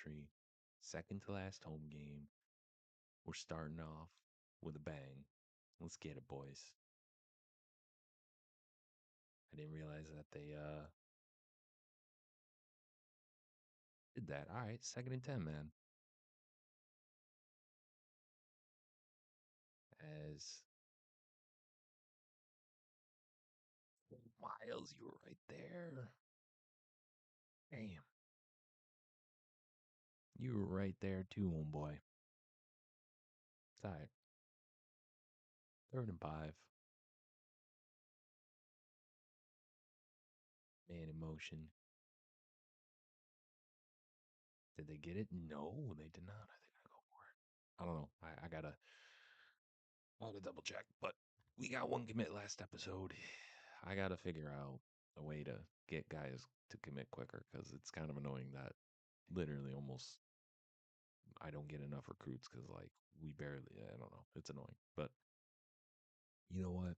country. Second to last home game. We're starting off with a bang. Let's get it, boys. I didn't realize that they did that. All right, 2nd and 10, man. As Miles, you were right there. Damn. You were right there too, homeboy. It's all right. 3rd and 5. Man in motion. Did they get it? No, they did not. I think I go for it. I don't know. I gotta double check. But we got one commit last episode. I gotta figure out a way to get guys to commit quicker because it's kind of annoying that literally almost I don't get enough recruits because like we barely. I don't know. It's annoying, but you know what?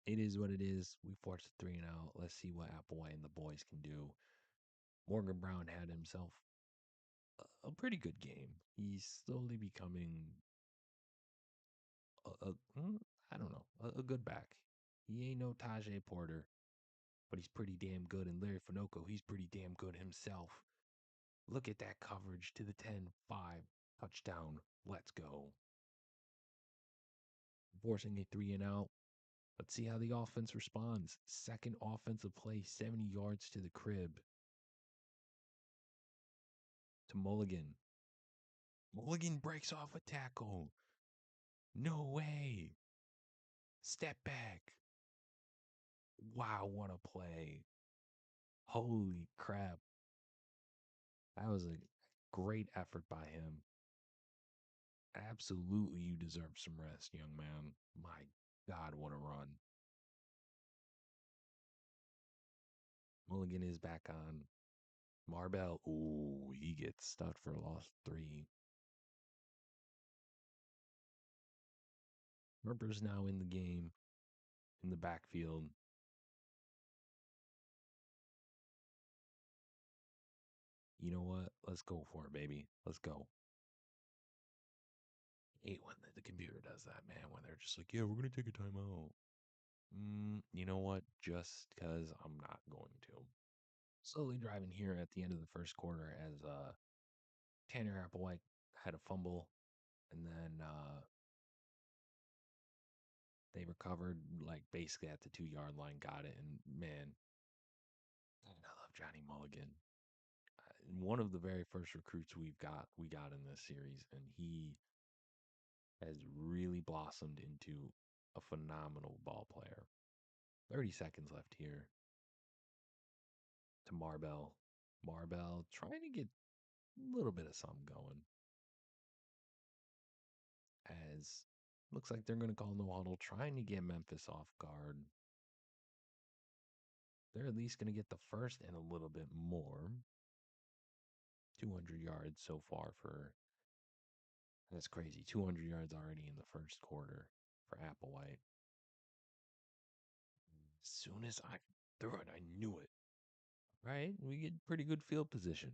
It is what it is. We forced a 3-and-out. Let's see what Applewhite and the boys can do. Morgan Brown had himself a pretty good game. He's slowly becoming I don't know, a good back. He ain't no Tajay Porter, but he's pretty damn good. And Larry Fehko, he's pretty damn good himself. Look at that coverage to the 10-5 touchdown. Let's go. Forcing a 3-and-out. Let's see how the offense responds. Second offensive play, 70 yards to the crib. To Mulligan. Mulligan breaks off a tackle. No way. Step back. Wow, what a play. Holy crap. That was a great effort by him. Absolutely, you deserve some rest, young man. My God, what a run. Mulligan is back on. Marbell, ooh, he gets stuck for loss 3. Harper's now in the game, in the backfield. You know what? Let's go for it, baby. Let's go. I hate when the computer does that, man. When they're just like, yeah, we're going to take a timeout. You know what? Just because I'm not going to. Slowly driving here at the end of the first quarter as Tanner Applewhite had a fumble, and then they recovered like basically at the 2-yard line, got it, and man, I love Johnny Mulligan. One of the very first recruits we got in this series, and he has really blossomed into a phenomenal ball player. 30 seconds left here to Marbell. Marbell trying to get a little bit of something going. As looks like they're going to call no huddle, trying to get Memphis off guard. They're at least going to get the first and a little bit more. 200 yards so far for that's crazy. 200 yards already in the first quarter for Applewhite. As soon as I threw it, I knew it. Right? We get pretty good field position.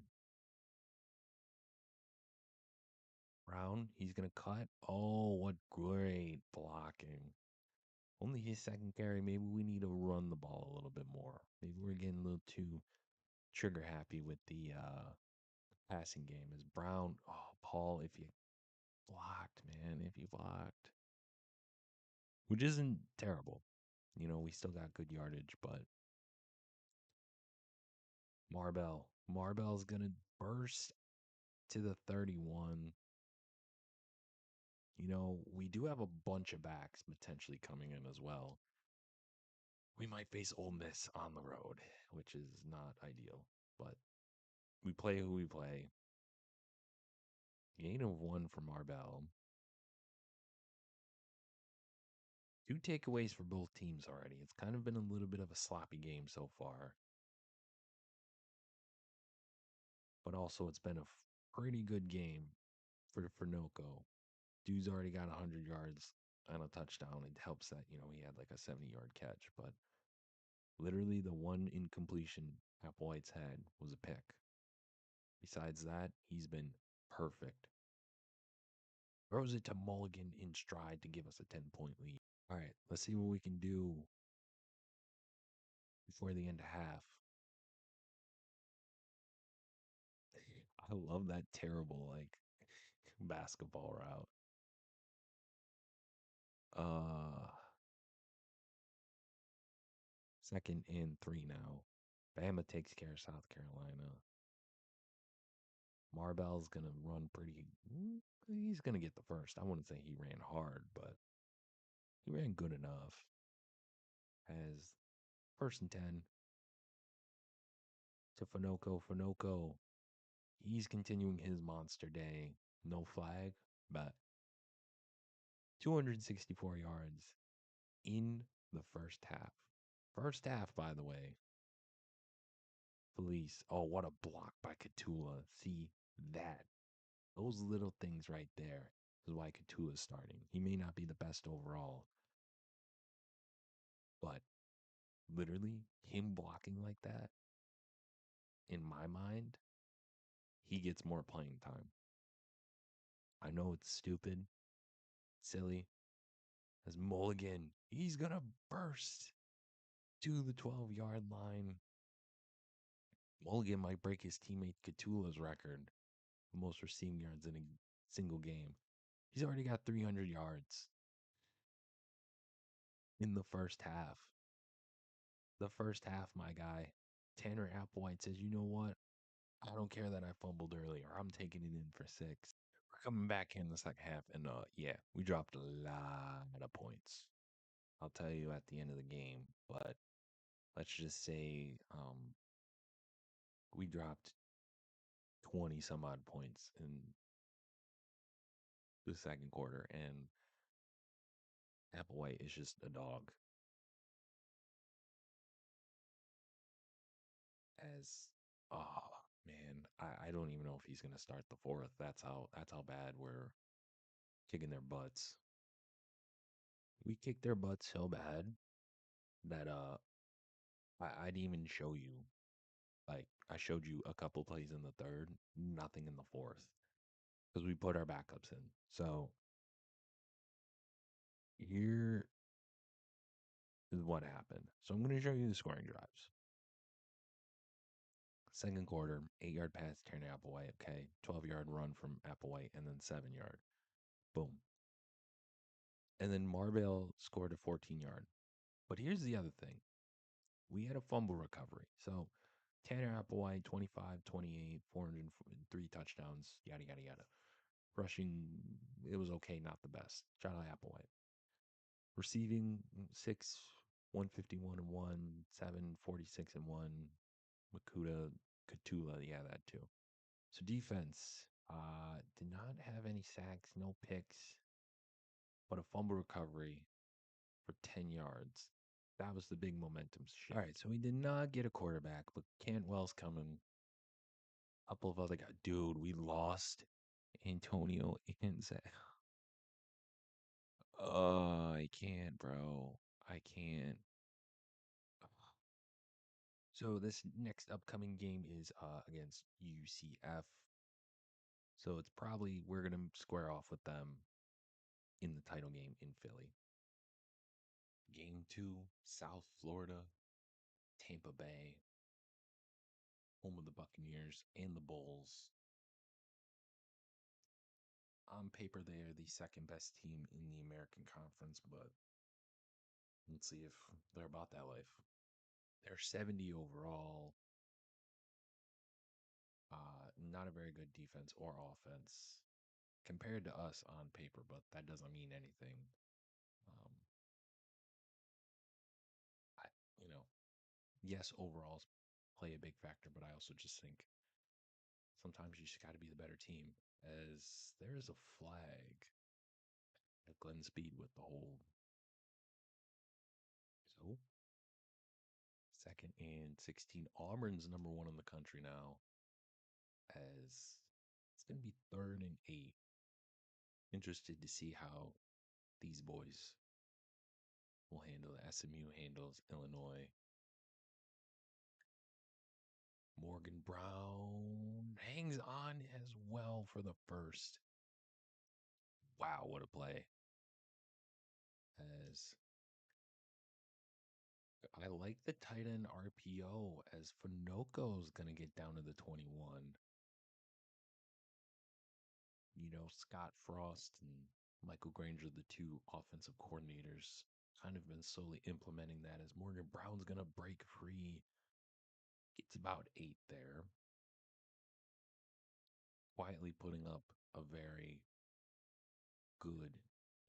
Brown, he's going to cut. Oh, what great blocking. Only his second carry. Maybe we need to run the ball a little bit more. Maybe we're getting a little too trigger happy with the passing game. Is Brown, oh, Paul, if you blocked, man, if you blocked, which isn't terrible. You know, we still got good yardage, but Marbell's going to burst to the 31. You know, we do have a bunch of backs potentially coming in as well. We might face Ole Miss on the road, which is not ideal, but we play who we play. Gain of 1 for Marbell. 2 takeaways for both teams already. It's kind of been a little bit of a sloppy game so far. But also it's been a pretty good game for Fehko. Dude's already got 100 yards and a touchdown. It helps that, you know, he had like a 70-yard catch, but literally the one incompletion Applewhite's had was a pick. Besides that, he's been perfect. Throws it to Mulligan in stride to give us a 10-point lead. All right, let's see what we can do before the end of half. I love that terrible, like, basketball route. Second and 3 now. Bama takes care of South Carolina. Marbell's going to run pretty. He's going to get the first. I wouldn't say he ran hard, but he ran good enough. Has first and 10 to Fehko. Fehko, he's continuing his monster day. No flag, but 264 yards in the first half. First half, by the way. Felice. Oh, what a block by Catula. See that. Those little things right there is why Catula's starting. He may not be the best overall, but literally him blocking like that, in my mind, he gets more playing time. I know it's stupid, silly. As Mulligan, he's going to burst to the 12-yard line. Mulligan might break his teammate Catula's record for most receiving yards in a single game. He's already got 300 yards in the first half. The first half, my guy. Tanner Applewhite says, you know what? I don't care that I fumbled earlier. I'm taking it in for 6. We're coming back here in the second half, and yeah, we dropped a lot of points. I'll tell you at the end of the game, but let's just say we dropped 20 some odd points in the second quarter, and Applewhite is just a dog. As oh man, I don't even know if he's gonna start the fourth. That's how bad we're kicking their butts. We kicked their butts so bad that I'd even show you. Like, I showed you a couple plays in the third, nothing in the fourth, because we put our backups in. So here is what happened. So I'm going to show you the scoring drives. Second quarter, 8-yard pass, Tanner Applewhite. Okay, 12-yard run from Applewhite, and then 7-yard. Boom. And then Marvell scored a 14-yard. But here's the other thing. We had a fumble recovery. So Tanner Applewhite, 25, 28, 403 touchdowns, yada, yada, yada. Rushing, it was okay, not the best. Shout out Applewhite. Receiving, 6, 151 and 1, 7, 46 and 1. Catula, yeah, that too. So defense, did not have any sacks, no picks, but a fumble recovery for 10 yards. That was the big momentum shift. All right, so we did not get a quarterback, but Cantwell's coming. A couple of other guys. Dude, we lost Antonio and Zach. I can't, bro. I can't. So this next upcoming game is against UCF. So it's probably we're gonna square off with them in the title game in Philly. Game 2, South Florida, Tampa Bay, home of the Buccaneers and the Bulls. On paper, they are the second best team in the American Conference, but let's see if they're about that life. They're 70 overall. Not a very good defense or offense compared to us on paper, but that doesn't mean anything. Um, I, you know, yes, overalls play a big factor, but I also just think sometimes you just got to be the better team. As there is a flag at Glenn Speed with the hold. So, second and 16. Auburn's number 1 in the country now. As it's going to be 3rd and 8. Interested to see how these boys will handle it. SMU handles Illinois. Morgan Brown hangs on as well for the first. Wow, what a play. As I like the tight end RPO as Finoko's going to get down to the 21. Scott Frost and Michael Granger, the two offensive coordinators, kind of been slowly implementing that as Morgan Brown's going to break free. Gets about 8 there. Quietly putting up a very good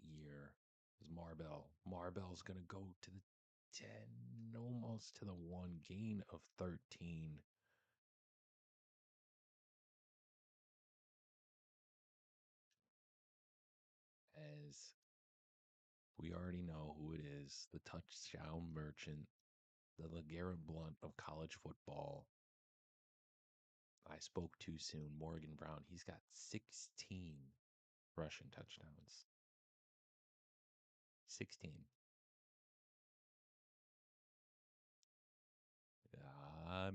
year. Is Marbell's going to go to the 10, almost to the 1, gain of 13. As we already know who it is, the touchdown merchant, the LeGarrette Blount of college football. I spoke too soon. Morgan Brown, he's got 16 rushing touchdowns. 16.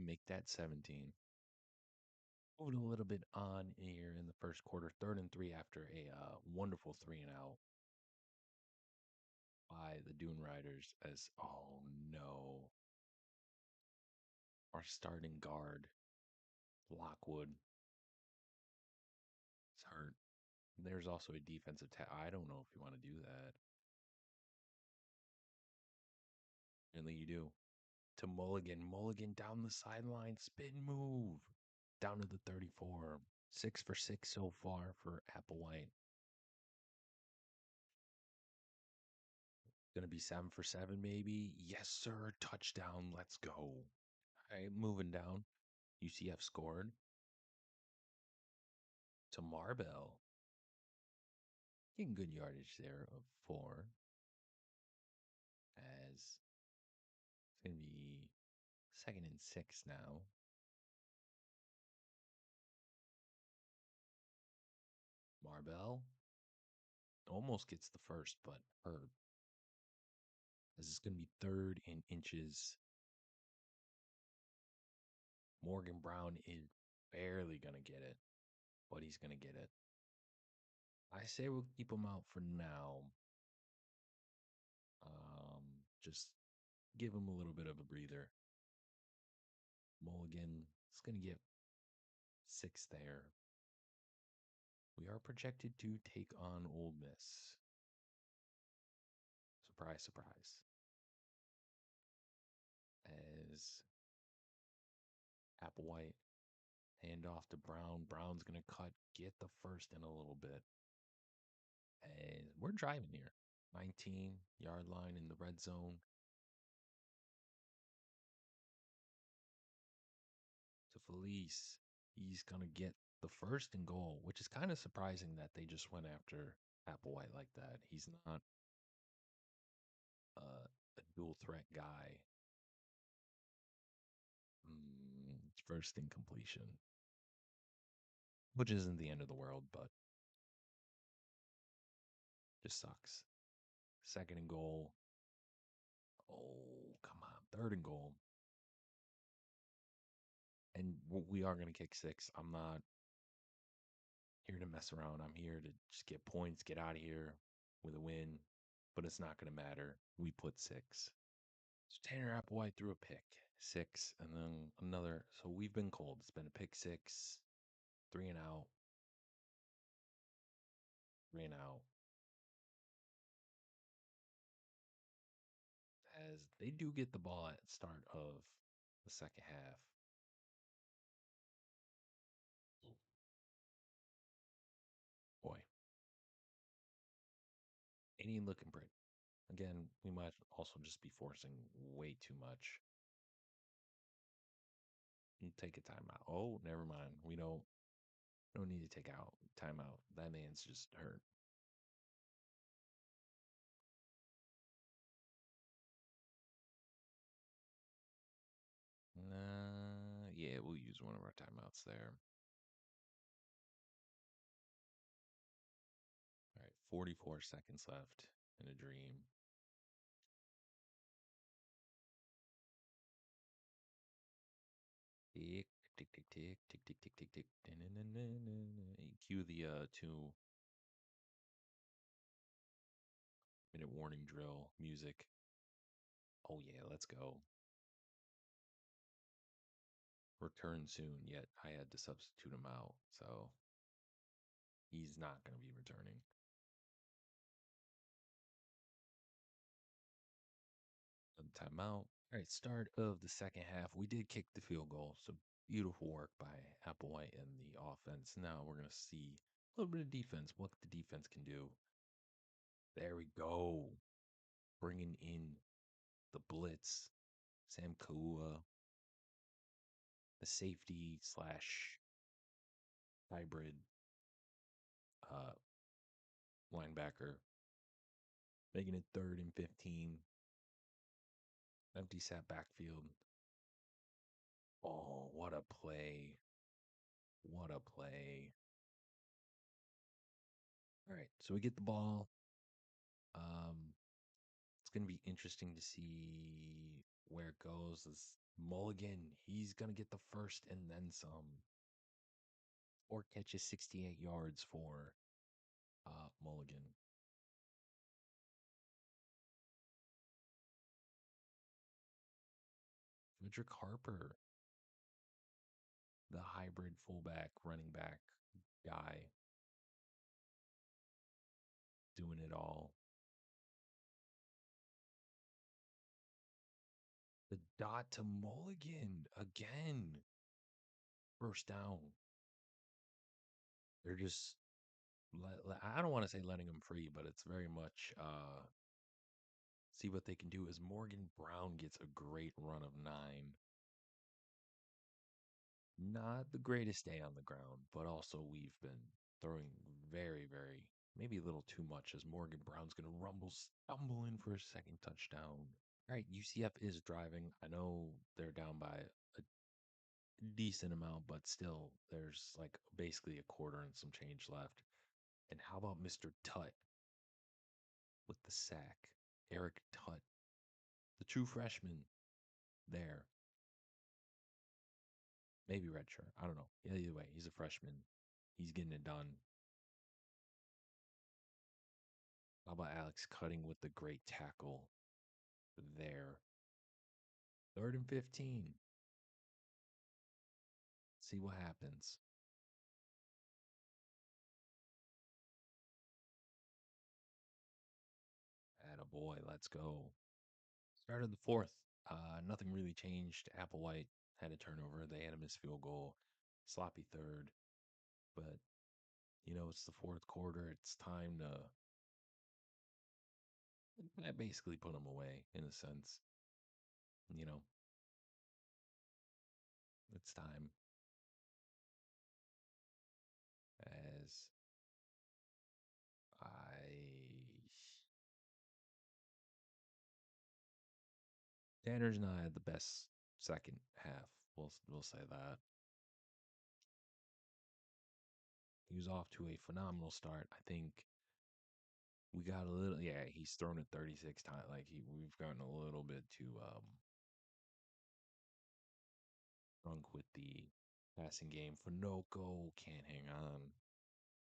Make that 17. Moving a little bit on here in the first quarter, 3rd and 3 after a wonderful 3-and-out by the Dune Riders. As oh no, our starting guard Lockwood is hurt. There's also a defensive I don't know if you want to do that. Really, you do. To Mulligan. Mulligan down the sideline. Spin move. Down to the 34. 6 for 6 so far for Applewhite. Gonna be 7 for 7, maybe. Yes, sir. Touchdown. Let's go. All right, moving down. UCF scored. To Marbell. Getting good yardage there of 4. As it's gonna be 2nd and 6 now. Marbell almost gets the first, but hurt. As it's going to be 3rd in inches. Morgan Brown is barely going to get it, but he's going to get it. I say we'll keep him out for now. Just give him a little bit of a breather. Mulligan is going to get 6 there. We are projected to take on Ole Miss. Surprise, surprise. As Applewhite hand off to Brown. Brown's going to cut, get the first in a little bit. And we're driving here. 19-yard line in the red zone. To Felice. He's going to get the first and goal, which is kind of surprising that they just went after Applewhite like that. He's not a dual threat guy. It's first in completion, which isn't the end of the world, but just sucks. 2nd and goal. Oh, come on. 3rd and goal. And we are going to kick 6. I'm not here to mess around. I'm here to just get points, get out of here with a win, but it's not going to matter. We put 6. So Tanner Applewhite threw a pick, 6, and then another. So we've been cold. It's been a pick 6, 3 and out, 3 and out. As they do get the ball at the start of the second half. Boy. Ain't looking pretty. Again, we might also just be forcing way too much. Take a timeout. Oh, never mind. We don't need to take out timeout. That man's just hurt. Yeah, we'll use one of our timeouts there. All right, 44 seconds left in a dream. Tick, tick, tick, tick, tick, tick, tick, tick, tick. Cue the 2 minute warning drill music. Oh yeah, let's go. Return soon, yet I had to substitute him out, so he's not going to be returning. Timeout. All right, start of the second half. We did kick the field goal, so beautiful work by Applewhite and the offense. Now we're going to see a little bit of defense, what the defense can do. There we go. Bringing in the blitz. Sam Kaua, the safety slash hybrid uh, linebacker, making it 3rd and 15. Empty set backfield. Oh, what a play. What a play. All right, so we get the ball. It's going to be interesting to see where it goes. This Mulligan, he's going to get the first and then some. 4 catches, 68 yards for Mulligan. Frederick Harper, the hybrid fullback, running back guy, doing it all. The dot to Mulligan again. First down. They're just, I don't want to say letting them free, but it's very much see what they can do as Morgan Brown gets a great run of 9. Not the greatest day on the ground, but also we've been throwing very, maybe a little too much as Morgan Brown's going to stumble in for a second touchdown. All right, UCF is driving. I know they're down by a decent amount, but still, there's like basically a quarter and some change left. And how about Mr. Tutt with the sack? Eric Tutt, the true freshman there. Maybe redshirt. I don't know. Either way, he's a freshman. He's getting it done. How about Alex Cutting with the great tackle there? 3rd and 15. See what happens. Attaboy, let's go. Start of the 4th. Nothing really changed. Applewhite had a turnover. They had a missed field goal. Sloppy 3rd. But, it's the 4th quarter. It's time to I basically put them away in a sense. It's time. As Tanner's not had the best second half. We'll say that. He was off to a phenomenal start. I think we got a little. Yeah, he's thrown it 36 times. Like we've gotten a little bit too drunk with the passing game. Fehko can't hang on.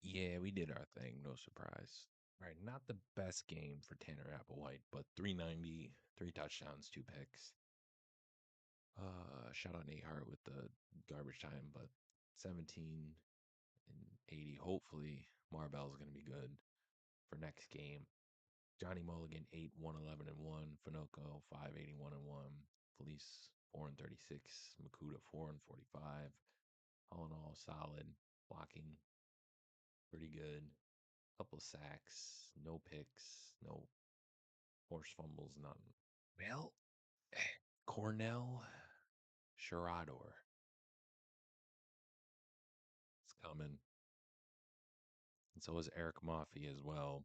Yeah, we did our thing. No surprise. All right, not the best game for Tanner Applewhite, but 390, 3 touchdowns, 2 picks. Shout out Nate Hart with the garbage time, but 17 and 80. Hopefully, Marbell's going to be good for next game. Johnny Mulligan 8 111 and 1. Fehko 5 81 and 1. Felice 4 and 36. Makuta 4 and 45. All in all, solid blocking, pretty good. Couple sacks, no picks, no forced fumbles, none. Well, Cornell Shirador is coming. And so is Eric Maffey as well.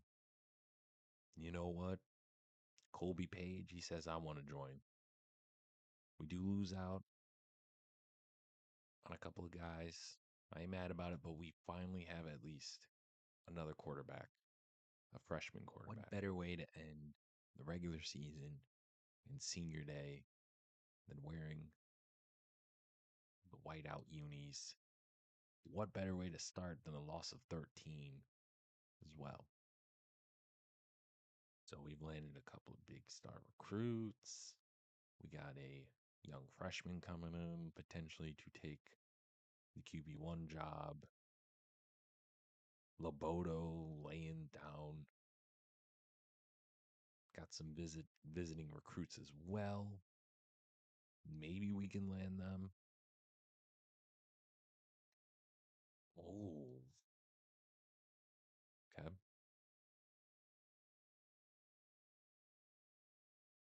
You know what? Colby Page, he says, I want to join. We do lose out on a couple of guys. I ain't mad about it, but we finally have at least another quarterback, a freshman quarterback. What better way to end the regular season and senior day than wearing the whiteout unis. What better way to start than a loss of 13 as well? So we've landed a couple of big star recruits. We got a young freshman coming in potentially to take the QB1 job. Loboto laying down. Got some visiting recruits as well. Maybe we can land them. Oh, okay.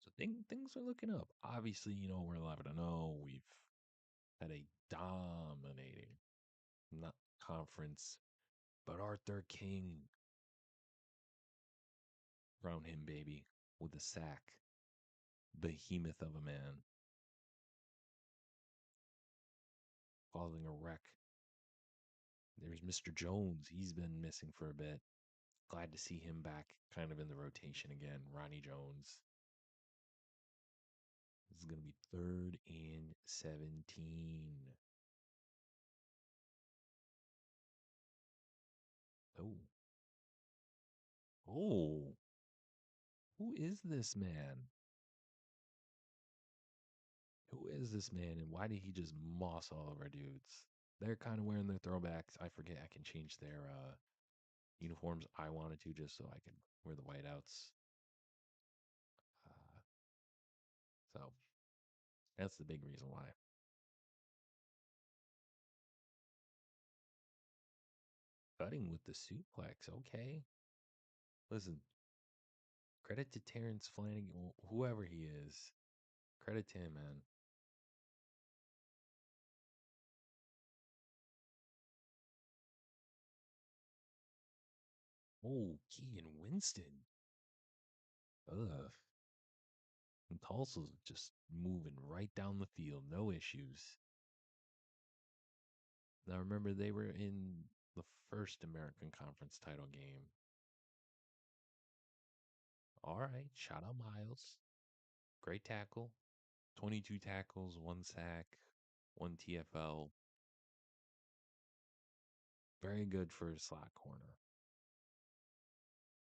So things are looking up. Obviously, we're 11-0. We've had a dominating not conference, but Arthur King, crown him, baby, with a sack. Behemoth of a man. Causing a wreck. There's Mr. Jones. He's been missing for a bit. Glad to see him back kind of in the rotation again. Ronnie Jones. This is going to be 3rd and 17. Oh. Oh. Who is this man? Who is this man and why did he just moss all of our dudes? They're kind of wearing their throwbacks. I forget I can change their uniforms I wanted to just so I could wear the whiteouts. Uh, so that's the big reason why. Cutting with the suplex. Okay. Listen, credit to Terrence Flanagan, whoever he is. Credit to him, man. Oh, Keegan Winston. Ugh. And Tulsa's just moving right down the field. No issues. Now remember, they were in the first American Conference title game. All right, shout out Miles. Great tackle. 22 tackles, 1 sack, 1 TFL. Very good for a slot corner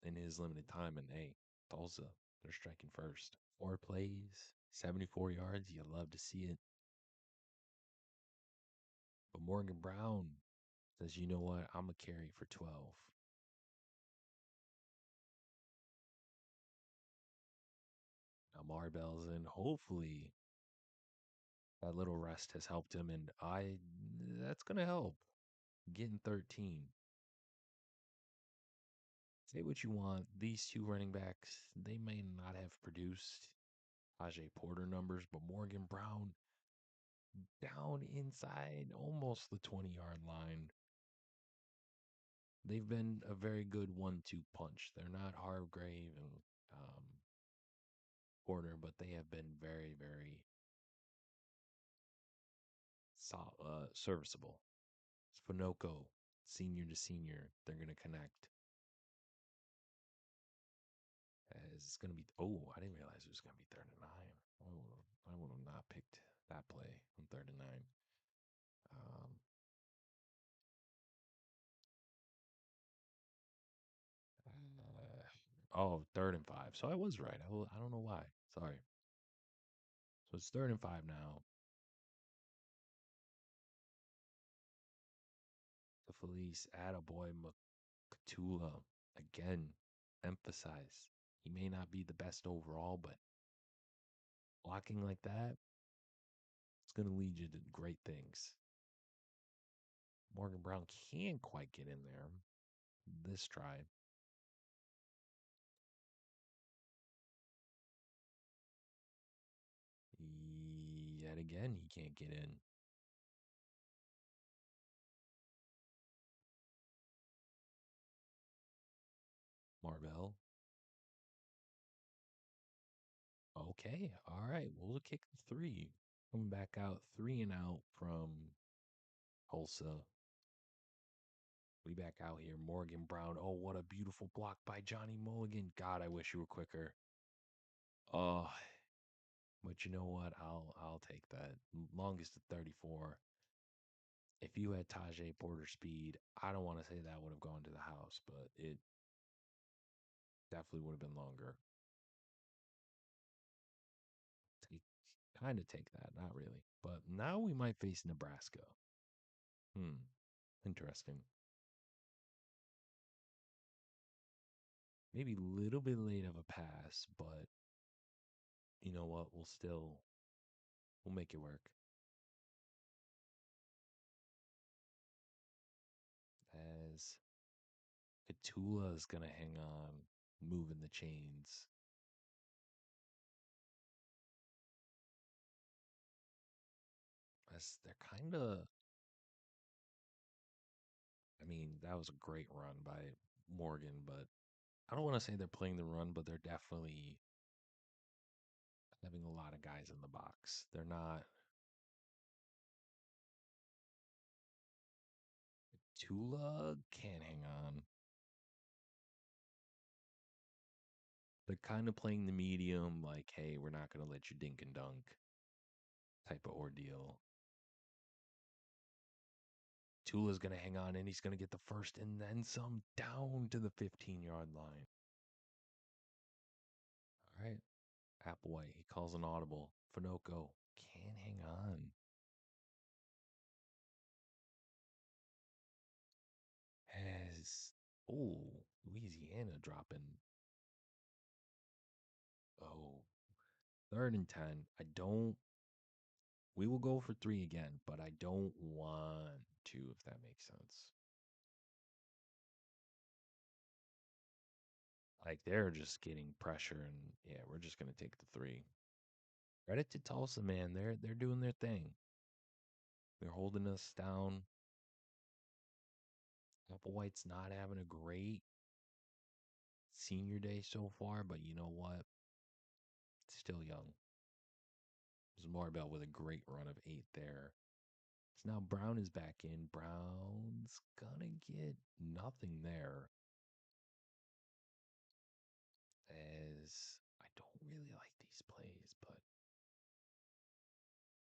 in his limited time. And hey, Tulsa, they're striking first. 4 plays, 74 yards. You love to see it. But Morgan Brown says, you know what? I'm going to carry for 12. Now Marbell's in. Hopefully that little rest has helped him. And that's going to help. Getting 13. Say what you want. These two running backs, they may not have produced Ajay Porter numbers, but Morgan Brown down inside almost the 20-yard line. They've been a very good 1-2 punch. They're not Hargrave and Porter, but they have been very, very serviceable. Spinoco, senior to senior, they're going to connect. It's going to be, I didn't realize it was going to be 3rd and 9. I would have not picked that play on 3rd and 9. 3rd and 5. So I was right. I don't know why. Sorry. So it's 3rd and 5 now. The Felice, attaboy, Matula. Again, emphasize. He may not be the best overall, but blocking like that, it's going to lead you to great things. Morgan Brown can't quite get in there this try. Yet again, he can't get in. Marvell. Okay, all right. We'll kick the 3. Coming back out 3 and out from Tulsa. We back out here. Morgan Brown. Oh, what a beautiful block by Johnny Mulligan. God, I wish you were quicker. Oh, but you know what? I'll take that. Longest at 34. If you had Tajay Porter speed, I don't want to say that would have gone to the house, but it definitely would have been longer. Take, kind of take that, not really. But now we might face Nebraska. Interesting. Maybe a little bit late of a pass, but you know what? We'll make it work. As Katula is gonna hang on, moving the chains. As they're kind of, I mean, that was a great run by Morgan, but I don't want to say they're playing the run, but they're definitely having a lot of guys in the box. They're not. Tula can't hang on. They're kind of playing the medium, like, hey, we're not going to let you dink and dunk type of ordeal. Tula's going to hang on and he's going to get the first and then some down to the 15-yard line. All right. Applewhite, he calls an audible. Fehko can't hang on. Has, oh, Louisiana dropping. Oh, 3rd and 10. We will go for 3 again, but I don't want to, if that makes sense. Like they're just getting pressure, and yeah, we're just gonna take the 3. Credit to Tulsa, man. They're doing their thing. They're holding us down. Applewhite's not having a great senior day so far, but you know what? Still young. There's more about with a great run of 8 there. So now Brown is back in. Brown's gonna get nothing there. As I don't really like these plays, but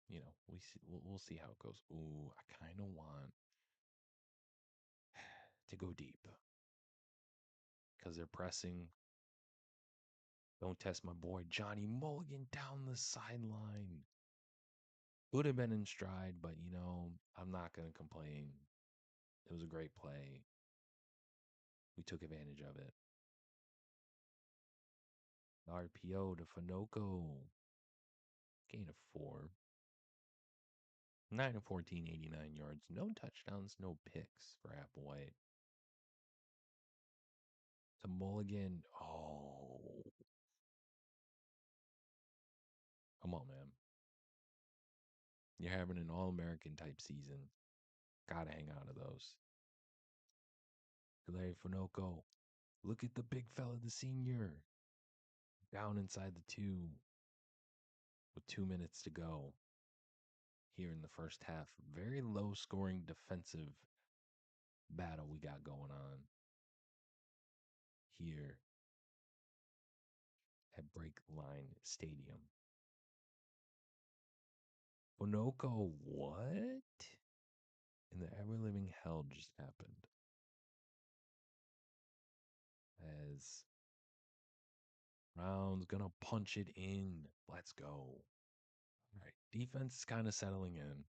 you know, we'll see how it goes. Ooh, I kind of want to go deep because they're pressing. Don't test my boy Johnny Mulligan down the sideline. Would have been in stride, but you know, I'm not going to complain. It was a great play. We took advantage of it. RPO to Fehko. Gain of 4. 9 of 14, 89 yards. No touchdowns, no picks for Applewhite. To Mulligan. Oh. Come on, man. You're having an All-American type season. Gotta hang out of those. Larry Fehko. Look at the big fella, the senior. Down inside the 2 with 2 minutes to go here in the first half. Very low scoring defensive battle we got going on here at Breakline Stadium. Fehko, what in the ever living hell just happened? As Brown's gonna punch it in. Let's go. All right. Defense is kind of settling in.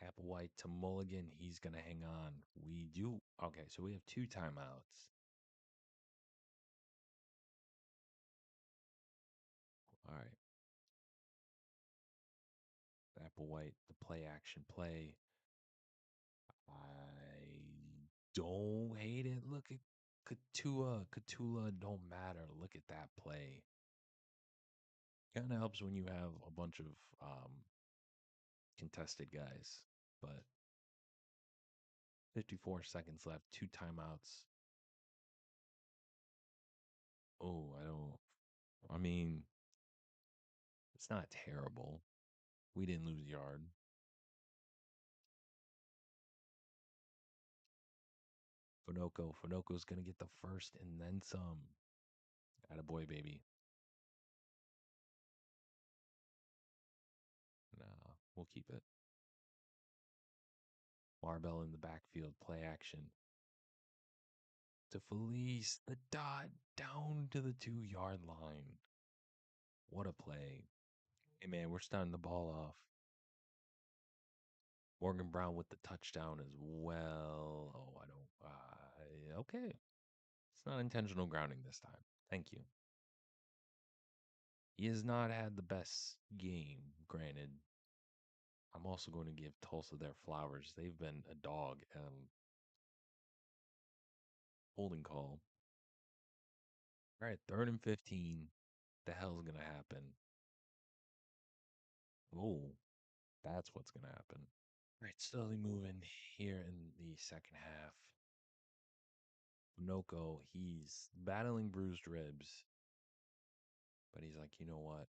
Applewhite to Mulligan. He's going to hang on. We do. Okay, so we have 2 timeouts. All right. Applewhite, the play action play. I don't hate it. Look at Katula don't matter. Look at that play. Kind of helps when you have a bunch of contested guys. But 54 seconds left, 2 timeouts. Oh, I mean, it's not terrible. We didn't lose a yard. Fehko's going to get the first and then some. Attaboy, baby. No. We'll keep it. Marvell in the backfield, play action. To Felice, the dot down to the 2-yard line. What a play. Hey, man, we're starting the ball off. Morgan Brown with the touchdown as well. Oh, I don't. Okay. It's not intentional grounding this time. Thank you. He has not had the best game, granted. I'm also going to give Tulsa their flowers. They've been a dog. Holding call. All right, 3rd and 15. The hell's going to happen? Oh, that's what's going to happen. All right, slowly moving here in the second half. Noko, he's battling bruised ribs. But he's like, you know what?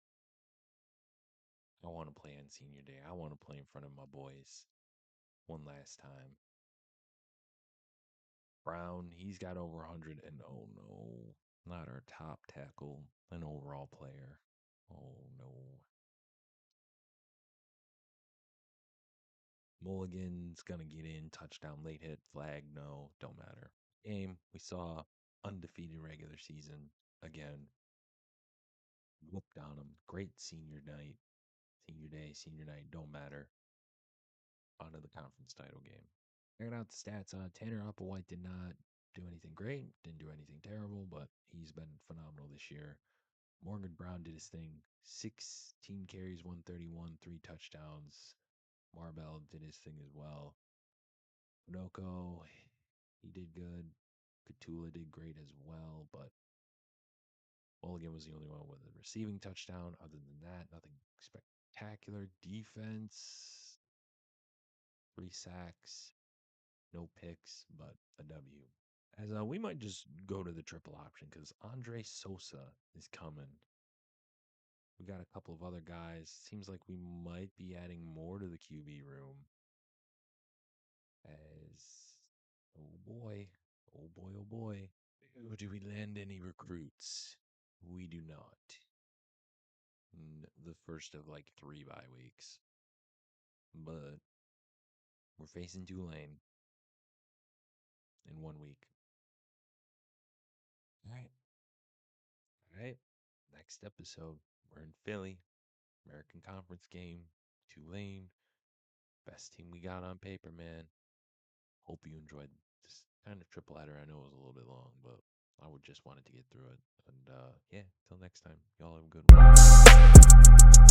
I want to play on senior day. I want to play in front of my boys one last time. Brown, he's got over 100. And oh no, not our top tackle, an overall player. Oh no. Mulligan's going to get in. Touchdown, late hit, flag. No, don't matter. Game, we saw undefeated regular season again. Whooped on them. Great senior night. Senior day, senior night, don't matter. On to the conference title game. Checking out the stats. Tanner Applewhite did not do anything great, didn't do anything terrible, but he's been phenomenal this year. Morgan Brown did his thing. 16 carries, 131, 3 touchdowns. Marvell did his thing as well. Noko, he did good. Katula did great as well, but Mulligan was the only one with a receiving touchdown. Other than that, nothing spectacular. Defense, 3 sacks, no picks, but a W. As we might just go to the triple option because Andre Sosa is coming. We got a couple of other guys. Seems like we might be adding more to the QB room. As oh boy, oh boy, oh boy. Do we land any recruits? We do not. The first of like 3 bye weeks. But we're facing Tulane in 1 week. All right. All right. Next episode, we're in Philly. American Conference game. Tulane. Best team we got on paper, man. Hope you enjoyed this kind of triple header. I know it was a little bit long, but I would just wanted to get through it. And yeah, till next time. Y'all have a good one.